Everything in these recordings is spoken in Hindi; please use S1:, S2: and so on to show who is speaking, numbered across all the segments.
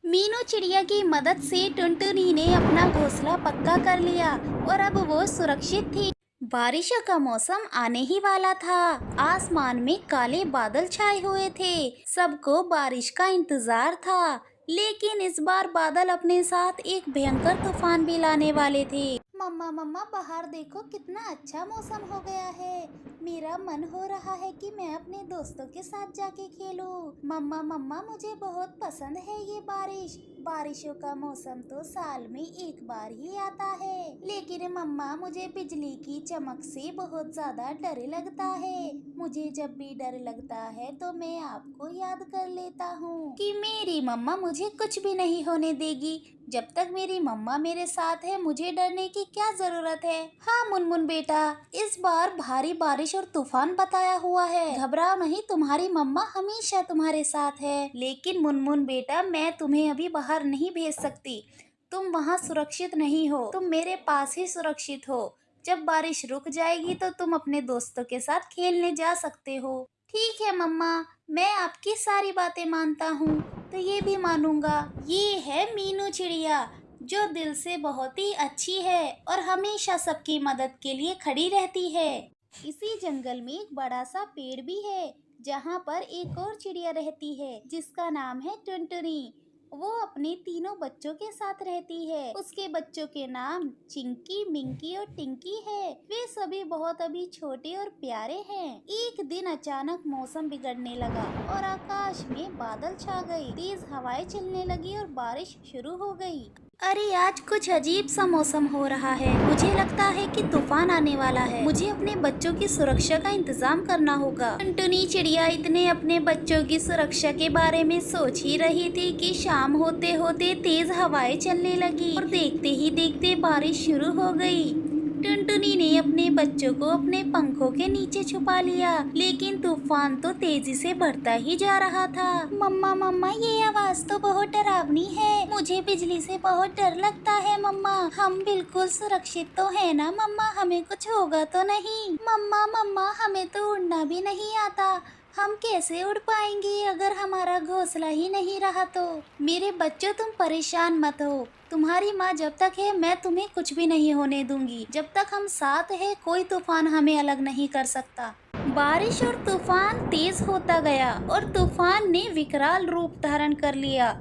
S1: मीनू चिड़िया की मदद से टुनटुनी ने अपना घोंसला पक्का कर लिया और अब वो सुरक्षित थी। बारिशों का मौसम आने ही वाला था। आसमान में काले बादल छाए हुए थे। सबको बारिश का इंतजार था, लेकिन इस बार बादल अपने साथ एक भयंकर तूफान भी लाने वाले थे। मम्मा मम्मा, बाहर देखो कितना अच्छा मौसम हो गया है। मेरा मन हो रहा है कि मैं अपने दोस्तों के साथ जाके खेलूं। मम्मा मम्मा, मुझे बहुत पसंद है ये बारिश। बारिशों का मौसम तो साल में एक बार ही आता है, लेकिन मम्मा मुझे बिजली की चमक से बहुत ज्यादा डर लगता है। मुझे जब भी डर लगता है तो मैं आपको याद कर लेता हूँ कि मेरी मम्मा मुझे कुछ भी नहीं होने देगी। जब तक मेरी मम्मा मेरे साथ है, मुझे डरने की क्या जरूरत है। हाँ मुनमुन बेटा, इस बार भारी बारिश और तूफान बताया हुआ है। घबराओ नहीं, तुम्हारी मम्मा हमेशा तुम्हारे साथ है। लेकिन मुनमुन बेटा, मैं तुम्हें अभी बाहर नहीं भेज सकती। तुम वहाँ सुरक्षित नहीं हो, तुम मेरे पास ही सुरक्षित हो। जब बारिश रुक जाएगी तो तुम अपने दोस्तों के साथ खेलने जा सकते हो। ठीक है मम्मा, मैं आपकी सारी बातें मानता हूँ, तो ये भी मानूंगा। ये है मीनू चिड़िया, जो दिल से बहुत ही अच्छी है और हमेशा सबकी मदद के लिए खड़ी रहती है। इसी जंगल में एक बड़ा सा पेड़ भी है, जहाँ पर एक और चिड़िया रहती है जिसका नाम है टुनटुनी। वो अपने तीनों बच्चों के साथ रहती है। उसके बच्चों के नाम चिंकी, मिंकी और टिंकी है। वे सभी बहुत अभी छोटे और प्यारे हैं। एक दिन अचानक मौसम बिगड़ने लगा और आकाश में बादल छा गए। तेज हवाएं चलने लगी और बारिश शुरू हो गई। अरे आज कुछ अजीब सा मौसम हो रहा है। मुझे लगता है कि तूफान आने वाला है। मुझे अपने बच्चों की सुरक्षा का इंतजाम करना होगा। टुनटुनी चिड़िया इतने अपने बच्चों की सुरक्षा के बारे में सोच ही रही थी कि शाम होते होते तेज हवाएं चलने लगी और देखते ही देखते बारिश शुरू हो गई। टुनटुनी ने अपने बच्चों को अपने पंखों के नीचे छुपा लिया, लेकिन तूफान तो तेजी से बढ़ता ही जा रहा था। मम्मा मम्मा, ये आवाज तो बहुत डरावनी है। मुझे बिजली से बहुत डर लगता है मम्मा। हम बिल्कुल सुरक्षित तो है ना मम्मा? हमें कुछ होगा तो नहीं? मम्मा मम्मा, हमें तो उड़ना भी नहीं आता। हम कैसे उड़ पाएंगे अगर हमारा घोंसला ही नहीं रहा तो? मेरे बच्चों, तुम परेशान मत हो। तुम्हारी माँ जब तक है, मैं तुम्हें कुछ भी नहीं होने दूंगी। जब तक हम साथ हैं, कोई तूफान हमें अलग नहीं कर सकता। बारिश और तूफान तेज होता गया और तूफान ने विकराल रूप धारण कर लिया।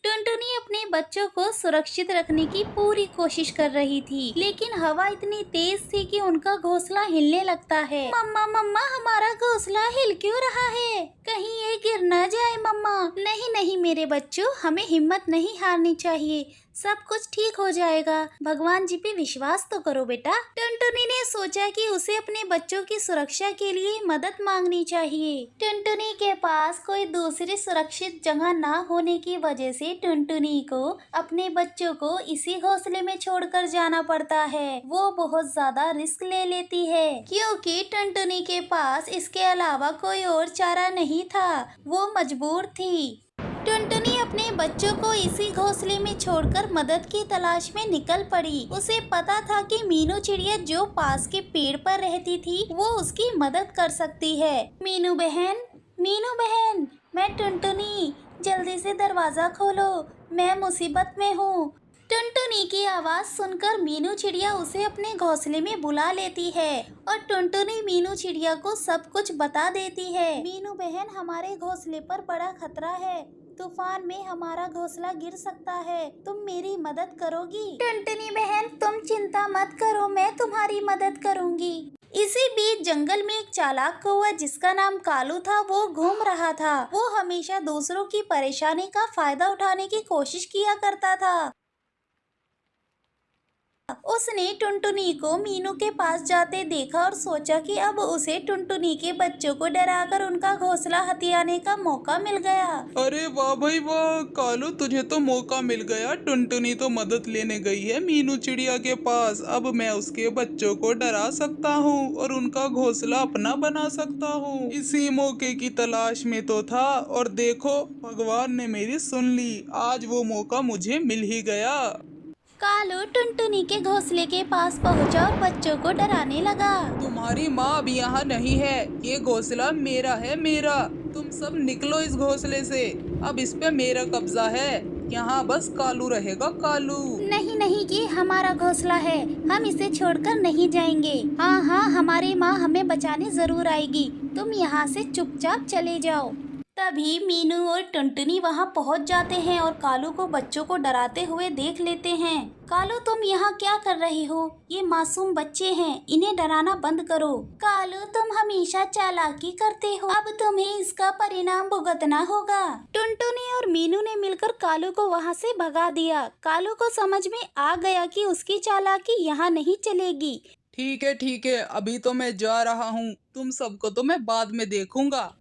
S1: टुनटुनी अपने बच्चों को सुरक्षित रखने की पूरी कोशिश कर रही थी, लेकिन हवा इतनी तेज थी कि उनका घोंसला हिलने लगता है। मम्मा मम्मा, हमारा घोंसला हिल क्यों रहा है? कहीं ये गिर ना जाए मम्मा। नहीं नहीं मेरे बच्चों, हमें हिम्मत नहीं हारनी चाहिए। सब कुछ ठीक हो जाएगा। भगवान जी पे विश्वास तो करो बेटा। टुनटुनी ने सोचा कि उसे अपने बच्चों की सुरक्षा के लिए मदद मांगनी चाहिए। टुनटुनी के पास कोई दूसरी सुरक्षित जगह ना होने की वजह से टुनटुनी को अपने बच्चों को इसी घोंसले में छोड़कर जाना पड़ता है। वो बहुत ज्यादा रिस्क ले लेती है, क्योंकि टुनटुनी के पास इसके अलावा कोई और चारा नहीं था। वो मजबूर थी। टुनटुनी अपने बच्चों को इसी घोंसले में छोड़कर मदद की तलाश में निकल पड़ी। उसे पता था कि मीनू चिड़िया जो पास के पेड़ पर रहती थी, वो उसकी मदद कर सकती है। मीनू बहन, मैं टुनटुनी, जल्दी से दरवाजा खोलो, मैं मुसीबत में हूँ। टुनटुनी की आवाज सुनकर मीनू चिड़िया उसे अपने घोंसले में बुला लेती है और टुनटुनी मीनू चिड़िया को सब कुछ बता देती है। मीनू बहन, हमारे घोंसले पर बड़ा खतरा है। तूफान में हमारा घोंसला गिर सकता है। तुम मेरी मदद करोगी? टुनटुनी बहन, तुम चिंता मत करो, मैं तुम्हारी मदद करूंगी। इसी बीच जंगल में एक चालाक कौवा जिसका नाम कालू था, वो घूम रहा था। वो हमेशा दूसरों की परेशानी का फायदा उठाने की कोशिश किया करता था। उसने टुनटुनी को मीनू के पास जाते देखा और सोचा कि अब उसे टुनटुनी के बच्चों को डराकर उनका घोंसला हथियाने का मौका मिल गया।
S2: अरे वाह भाई वाह कालू, तुझे तो मौका मिल गया। टुनटुनी तो मदद लेने गई है मीनू चिड़िया के पास। अब मैं उसके बच्चों को डरा सकता हूँ और उनका घोंसला अपना बना सकता हूँ। इसी मौके की तलाश में तो था और देखो, भगवान ने मेरी सुन ली। आज वो मौका मुझे मिल ही गया।
S1: कालू टुनटुनी के घोंसले के पास पहुंचा और बच्चों को डराने लगा।
S2: तुम्हारी माँ अब यहाँ नहीं है। ये घोंसला मेरा है, मेरा। तुम सब निकलो इस घोंसले से। अब इस पे मेरा कब्जा है। यहाँ बस कालू रहेगा, कालू।
S1: नहीं नहीं, ये हमारा घोंसला है, हम इसे छोड़कर नहीं जाएंगे। हाँ हाँ, हमारी माँ हमें बचाने जरूर आएगी, तुम यहाँ से चुपचाप चले जाओ। तभी मीनू और टुनटुनी वहाँ पहुँच जाते हैं और कालू को बच्चों को डराते हुए देख लेते हैं। कालू, तुम यहाँ क्या कर रही हो? ये मासूम बच्चे हैं, इन्हें डराना बंद करो। कालू, तुम हमेशा चालाकी करते हो, अब तुम्हें इसका परिणाम भुगतना होगा। टुनटुनी और मीनू ने मिलकर कालू को वहाँ से भगा दिया। कालू को समझ में आ गया कि उसकी चालाकी यहाँ नहीं चलेगी।
S2: ठीक है, अभी तो मैं जा रहा हूँ, तुम सबको तो मैं बाद में देखूंगा।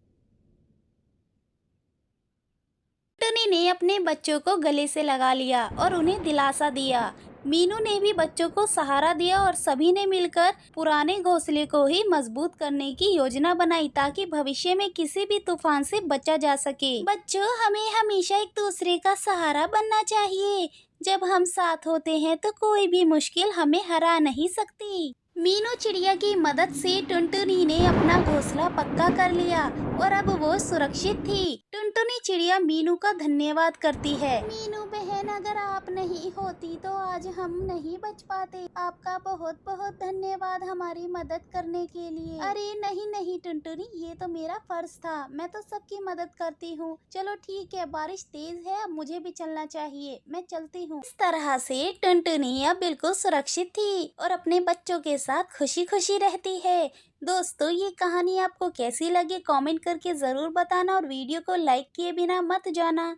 S1: टुनी ने अपने बच्चों को गले से लगा लिया और उन्हें दिलासा दिया। मीनू ने भी बच्चों को सहारा दिया और सभी ने मिलकर पुराने घोंसले को ही मजबूत करने की योजना बनाई ताकि भविष्य में किसी भी तूफान से बचा जा सके। बच्चों, हमें हमेशा एक दूसरे का सहारा बनना चाहिए। जब हम साथ होते हैं तो कोई भी मुश्किल हमें हरा नहीं सकती। मीनू चिड़िया की मदद से टुनटुनी ने अपना घोंसला पक्का कर लिया और अब वो सुरक्षित थी। टुनटुनी चिड़िया मीनू का धन्यवाद करती है। मीनू बहन, अगर आप नहीं होती तो आज हम नहीं बच पाते। आपका बहुत बहुत धन्यवाद हमारी मदद करने के लिए। अरे नहीं नहीं टुनटुनी, ये तो मेरा फर्ज था, मैं तो सबकी मदद करती हूँ। चलो ठीक है, बारिश तेज है, अब मुझे भी चलना चाहिए, मैं चलती हूँ। इस तरह से टुनटुनी अब बिल्कुल सुरक्षित थी और अपने बच्चों के साथ खुशी खुशी रहती है। दोस्तों, ये कहानी आपको कैसी लगी कमेंट करके जरूर बताना और वीडियो को लाइक किए बिना मत जाना।